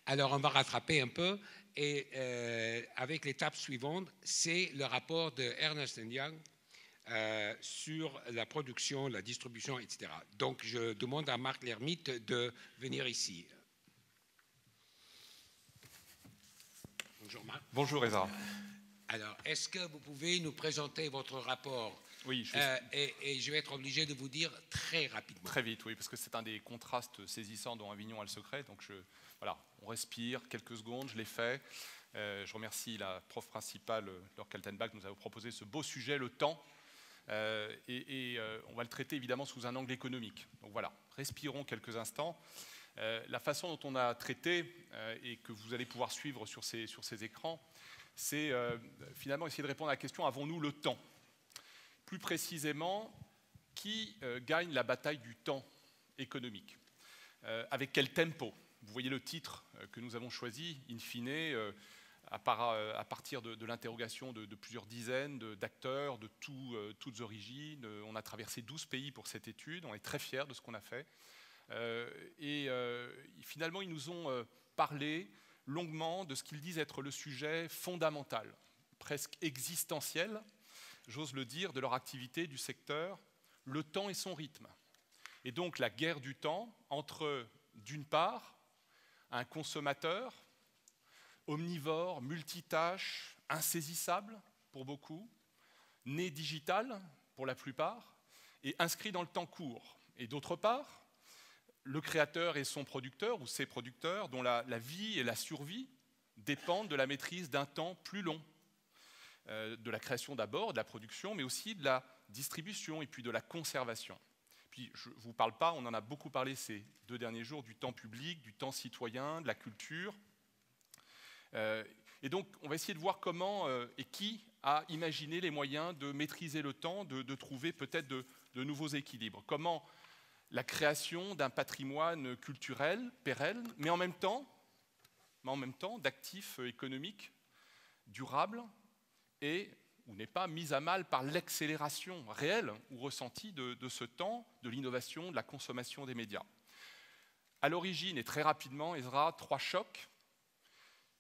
Alors, on va rattraper un peu. Et avec l'étape suivante, c'est le rapport de Ernst Young sur la production, la distribution, etc. Donc, je demande à Marc Lermite de venir ici. Bonjour Marc. Bonjour Ezra. Alors, est-ce que vous pouvez nous présenter votre rapport? Oui, et je vais être obligé de vous dire très rapidement. Très vite, oui, parce que c'est un des contrastes saisissants dont Avignon a le secret. Donc, voilà, on respire quelques secondes, je l'ai fait. Je remercie la prof principale, Laure Kaltenbach, de nous avoir proposé ce beau sujet, le temps. On va le traiter évidemment sous un angle économique. Donc voilà, respirons quelques instants. La façon dont on a traité, et que vous allez pouvoir suivre sur ces écrans, c'est finalement essayer de répondre à la question: avons-nous le temps? Plus précisément, qui gagne la bataille du temps économique? Avec quel tempo? Vous voyez le titre que nous avons choisi, in fine, à partir de l'interrogation de plusieurs dizaines d'acteurs de toutes origines. On a traversé 12 pays pour cette étude, on est très fiers de ce qu'on a fait. Finalement, ils nous ont parlé longuement de ce qu'ils disent être le sujet fondamental, presque existentiel, j'ose le dire, de leur activité, du secteur, le temps et son rythme. Et donc la guerre du temps entre, d'une part, un consommateur omnivore, multitâche, insaisissable pour beaucoup, né digital pour la plupart, et inscrit dans le temps court. Et d'autre part, le créateur et son producteur, ou ses producteurs, dont la vie et la survie dépendent de la maîtrise d'un temps plus long. De la création d'abord, de la production, mais aussi de la distribution et puis de la conservation. Puis je ne vous parle pas, on en a beaucoup parlé ces 2 derniers jours, du temps public, du temps citoyen, de la culture. Et donc on va essayer de voir comment et qui a imaginé les moyens de maîtriser le temps, de trouver peut-être de nouveaux équilibres. Comment la création d'un patrimoine culturel pérenne, mais en même temps d'actifs économiques durables, ou n'est pas mise à mal par l'accélération réelle ou ressentie de ce temps, de l'innovation, de la consommation des médias. À l'origine, et très rapidement, Ezra, 3 chocs,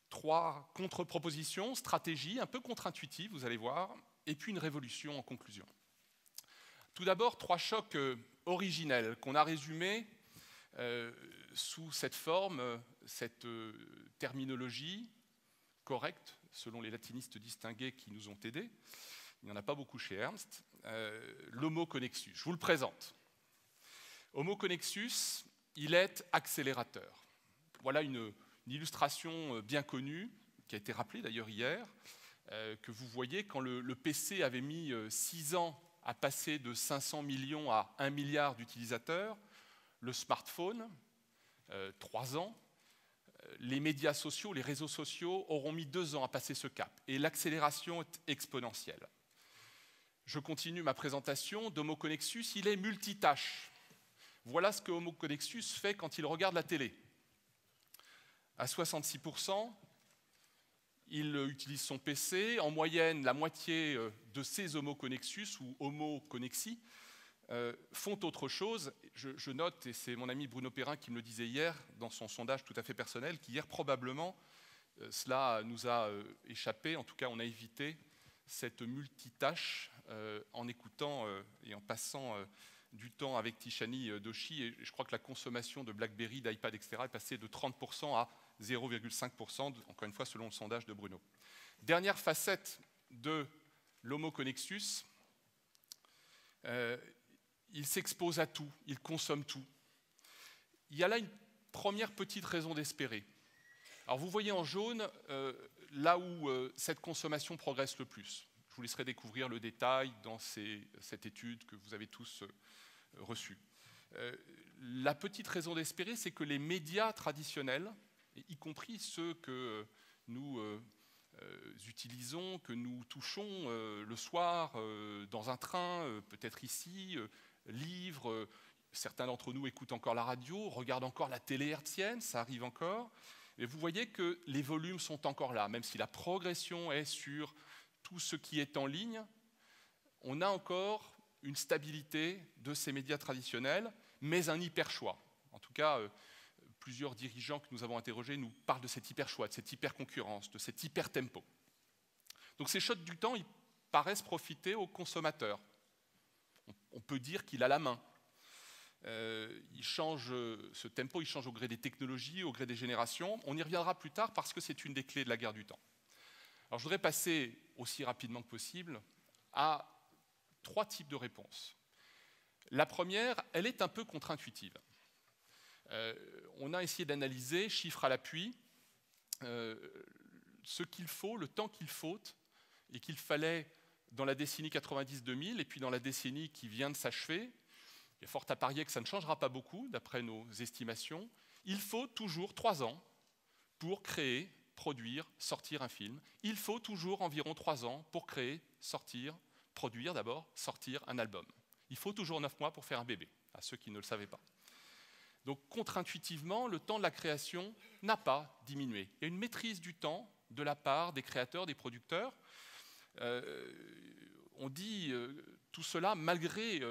3 contre-propositions, stratégies un peu contre-intuitives, vous allez voir, et puis une révolution en conclusion. Tout d'abord, 3 chocs originels qu'on a résumés sous cette forme, cette terminologie correcte, selon les latinistes distingués qui nous ont aidés. Il n'y en a pas beaucoup chez Ernst. L'Homo connexus. Je vous le présente. Homo connexus, il est accélérateur. Voilà une illustration bien connue, qui a été rappelée d'ailleurs hier, que vous voyez quand le PC avait mis 6 ans à passer de 500 millions à 1 milliard d'utilisateurs, le smartphone, 3 ans, les médias sociaux, les réseaux sociaux auront mis 2 ans à passer ce cap. Et l'accélération est exponentielle. Je continue ma présentation d'Homo connexus. Il est multitâche. Voilà ce que Homo connexus fait quand il regarde la télé. À 66%, il utilise son PC. En moyenne, la moitié de ces Homo connexus ou Homo connexi font autre chose. Je note, et c'est mon ami Bruno Perrin qui me le disait hier, dans son sondage tout à fait personnel, qu'hier probablement, cela nous a échappé, en tout cas on a évité cette multitâche en écoutant et en passant du temps avec Tishani Doshi, et je crois que la consommation de BlackBerry, d'iPad, etc. est passée de 30% à 0,5%, encore une fois selon le sondage de Bruno. Dernière facette de l'Homo connexus, il s'expose à tout, il consomme tout. Il y a là une première petite raison d'espérer. Alors vous voyez en jaune là où cette consommation progresse le plus. Je vous laisserai découvrir le détail dans cette étude que vous avez tous reçue. La petite raison d'espérer, c'est que les médias traditionnels, y compris ceux que nous utilisons, que nous touchons le soir dans un train, peut-être ici, livres, certains d'entre nous écoutent encore la radio, regardent encore la télé hertzienne, ça arrive encore. Et vous voyez que les volumes sont encore là, même si la progression est sur tout ce qui est en ligne, on a encore une stabilité de ces médias traditionnels, mais un hyper-choix. En tout cas, plusieurs dirigeants que nous avons interrogés nous parlent de cet hyper-choix, de cette hyper-concurrence, de cet hyper-tempo. Donc ces chocs du temps, ils paraissent profiter au consommateur. On peut dire qu'il a la main. Ce tempo, il change au gré des technologies, au gré des générations. On y reviendra plus tard parce que c'est une des clés de la guerre du temps. Alors, je voudrais passer aussi rapidement que possible à 3 types de réponses. La première, elle est un peu contre-intuitive. On a essayé d'analyser, chiffres à l'appui, ce qu'il faut, le temps qu'il faut et qu'il fallait dans la décennie 90-2000 et puis dans la décennie qui vient de s'achever. Il y a fort à parier que ça ne changera pas beaucoup, d'après nos estimations. Il faut toujours 3 ans pour créer, produire, sortir un film. Il faut toujours environ 3 ans pour créer, sortir, produire d'abord, sortir un album. Il faut toujours 9 mois pour faire un bébé, à ceux qui ne le savaient pas. Donc, contre-intuitivement, le temps de la création n'a pas diminué. Il y a une maîtrise du temps de la part des créateurs, des producteurs. On dit tout cela malgré,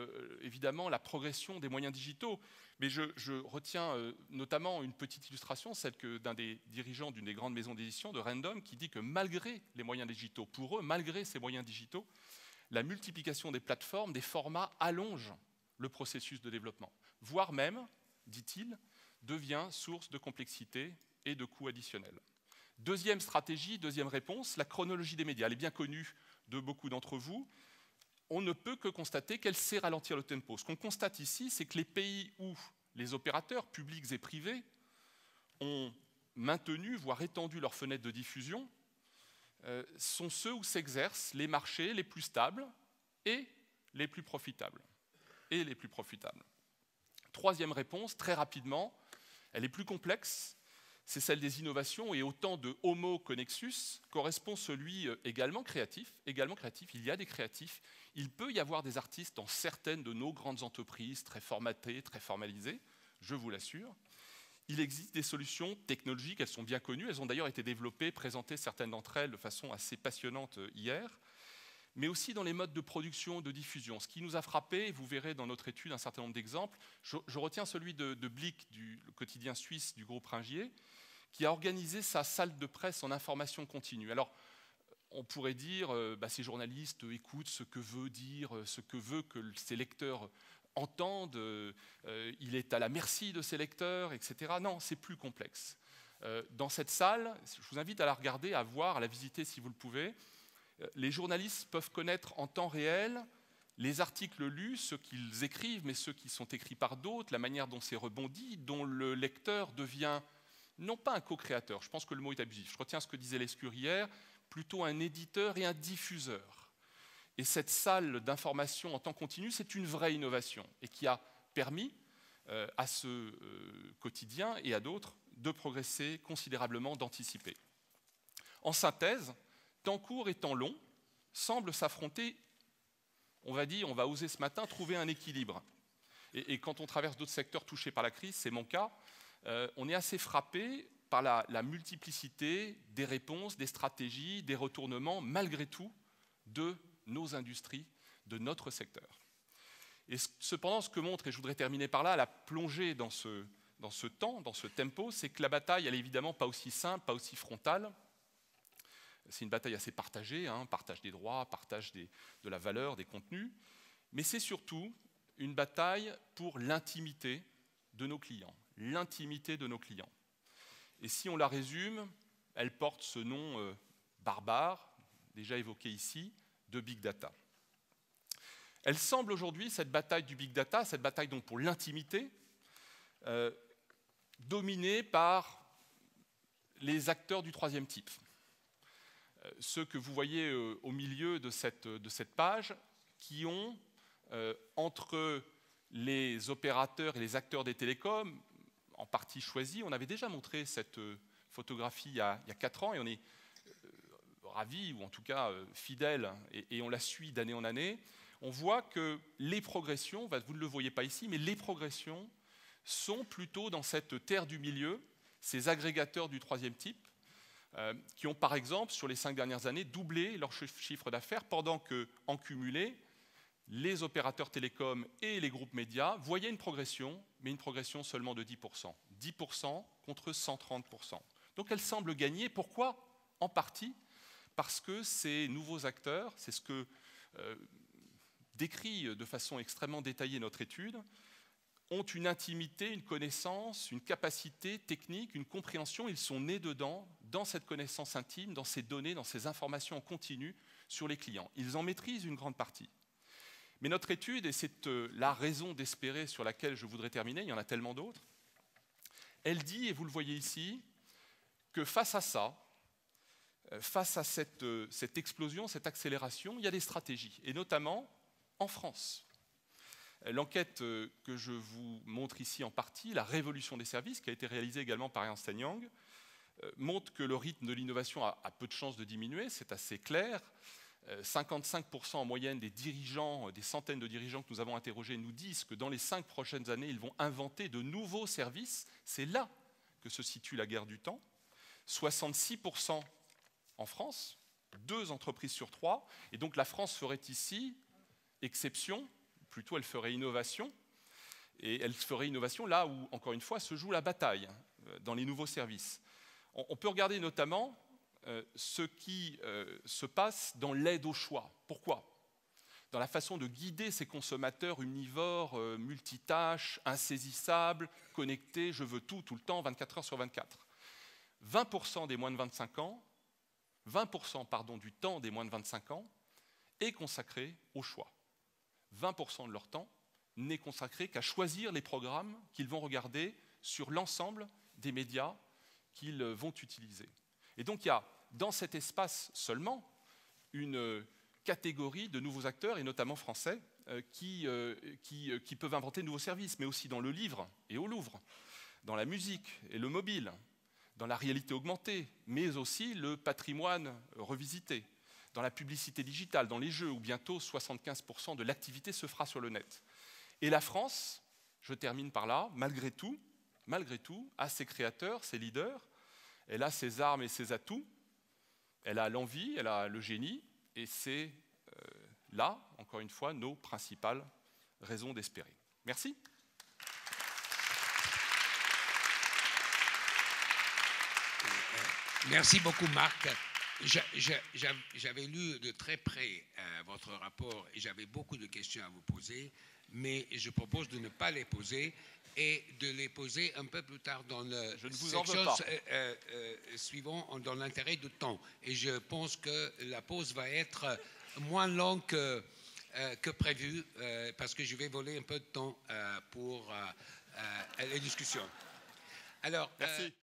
évidemment, la progression des moyens digitaux. Mais je retiens notamment une petite illustration, celle d'un des dirigeants d'une des grandes maisons d'édition, de Random, qui dit que malgré les moyens digitaux, pour eux, malgré ces moyens digitaux, la multiplication des plateformes, des formats allonge le processus de développement. Voire même, dit-il, devient source de complexité et de coûts additionnels. Deuxième stratégie, deuxième réponse, la chronologie des médias. Elle est bien connue de beaucoup d'entre vous. On ne peut que constater qu'elle sait ralentir le tempo. Ce qu'on constate ici, c'est que les pays où les opérateurs, publics et privés, ont maintenu, voire étendu leurs fenêtres de diffusion, sont ceux où s'exercent les marchés les plus stables et les plus profitables. Troisième réponse, très rapidement, elle est plus complexe, c'est celle des innovations, et au temps de Homo connexus correspond celui également créatif. Il y a des créatifs, il peut y avoir des artistes dans certaines de nos grandes entreprises, très formatées, très formalisées, je vous l'assure. Il existe des solutions technologiques, elles sont bien connues, elles ont d'ailleurs été développées, présentées certaines d'entre elles de façon assez passionnante hier, mais aussi dans les modes de production et de diffusion. Ce qui nous a frappé, vous verrez dans notre étude un certain nombre d'exemples, je retiens celui de Blick, le quotidien suisse du groupe Ringier, qui a organisé sa salle de presse en information continue. Alors, on pourrait dire, ces journalistes écoutent ce que veut dire, ce que veut que ses lecteurs entendent, il est à la merci de ses lecteurs, etc. Non, c'est plus complexe. Dans cette salle, je vous invite à la regarder, à voir, à la visiter si vous le pouvez. Les journalistes peuvent connaître en temps réel les articles lus, ceux qu'ils écrivent, mais ceux qui sont écrits par d'autres, la manière dont c'est rebondi, dont le lecteur devient non pas un co-créateur, je pense que le mot est abusif, je retiens ce que disait Lescure hier, plutôt un éditeur et un diffuseur. Et cette salle d'information en temps continu, c'est une vraie innovation et qui a permis à ce quotidien et à d'autres de progresser considérablement, d'anticiper. En synthèse, temps court et temps long semblent s'affronter, on va oser ce matin trouver un équilibre. Et quand on traverse d'autres secteurs touchés par la crise, c'est mon cas, on est assez frappé par la multiplicité des réponses, des stratégies, des retournements, malgré tout, de nos industries, de notre secteur. Et cependant, ce que montre, et je voudrais terminer par là, la plongée dans ce temps, dans ce tempo, c'est que la bataille, elle n'est évidemment pas aussi simple, pas aussi frontale. C'est une bataille assez partagée, partage des droits, partage de la valeur, des contenus, mais c'est surtout une bataille pour l'intimité de nos clients. L'intimité de nos clients. Et si on la résume, elle porte ce nom barbare, déjà évoqué ici, de Big Data. Elle semble aujourd'hui, cette bataille du Big Data, cette bataille donc pour l'intimité, dominée par les acteurs du troisième type. Ceux que vous voyez au milieu de cette page, qui ont, entre les opérateurs et les acteurs des télécoms, en partie choisis, on avait déjà montré cette photographie il y a 4 ans, et on est ravis, ou en tout cas fidèles, et on la suit d'année en année. On voit que les progressions, vous ne le voyez pas ici, mais les progressions sont plutôt dans cette terre du milieu, ces agrégateurs du troisième type, qui ont par exemple, sur les 5 dernières années, doublé leur chiffre d'affaires, pendant qu'en cumulé, les opérateurs télécoms et les groupes médias voyaient une progression, mais une progression seulement de 10%. 10% contre 130%. Donc elle semble gagner. Pourquoi? En partie parce que ces nouveaux acteurs, c'est ce que décrit de façon extrêmement détaillée notre étude, ont une intimité, une connaissance, une capacité technique, une compréhension. Ils sont nés dedans, dans cette connaissance intime, dans ces données, dans ces informations en continu sur les clients. Ils en maîtrisent une grande partie. Mais notre étude, et c'est la raison d'espérer sur laquelle je voudrais terminer, il y en a tellement d'autres, elle dit, et vous le voyez ici, que face à ça, face à cette explosion, cette accélération, il y a des stratégies, et notamment en France. L'enquête que je vous montre ici en partie, la révolution des services, qui a été réalisée également par Ernst & Young, montre que le rythme de l'innovation a peu de chances de diminuer, c'est assez clair. 55% en moyenne des dirigeants, des centaines de dirigeants que nous avons interrogés nous disent que dans les 5 prochaines années, ils vont inventer de nouveaux services. C'est là que se situe la guerre du temps. 66% en France, 2 entreprises sur 3. Et donc la France ferait ici exception, plutôt elle ferait innovation. Et elle ferait innovation là où, encore une fois, se joue la bataille, dans les nouveaux services. On peut regarder notamment ce qui se passe dans l'aide au choix. Pourquoi? Dans la façon de guider ces consommateurs univores, multitâches, insaisissables, connectés, je veux tout, tout le temps, 24 heures sur 24. 20% des moins de 25 ans, 20% pardon, du temps des moins de 25 ans est consacré au choix. 20% de leur temps n'est consacré qu'à choisir les programmes qu'ils vont regarder sur l'ensemble des médias qu'ils vont utiliser. Et donc il y a dans cet espace seulement une catégorie de nouveaux acteurs, et notamment français, qui peuvent inventer de nouveaux services, mais aussi dans le livre et au Louvre, dans la musique et le mobile, dans la réalité augmentée, mais aussi le patrimoine revisité, dans la publicité digitale, dans les jeux, où bientôt 75% de l'activité se fera sur le net. Et la France, je termine par là, malgré tout, a ses créateurs, ses leaders, elle a ses armes et ses atouts, elle a l'envie, elle a le génie, et c'est là, encore une fois, nos principales raisons d'espérer. Merci. Merci beaucoup, Marc. J'avais lu de très près votre rapport et j'avais beaucoup de questions à vous poser, mais je propose de ne pas les poser et de les poser un peu plus tard dans la section suivante, dans l'intérêt du temps. Et je pense que la pause va être moins longue que prévu, parce que je vais voler un peu de temps pour les discussions. Alors, merci.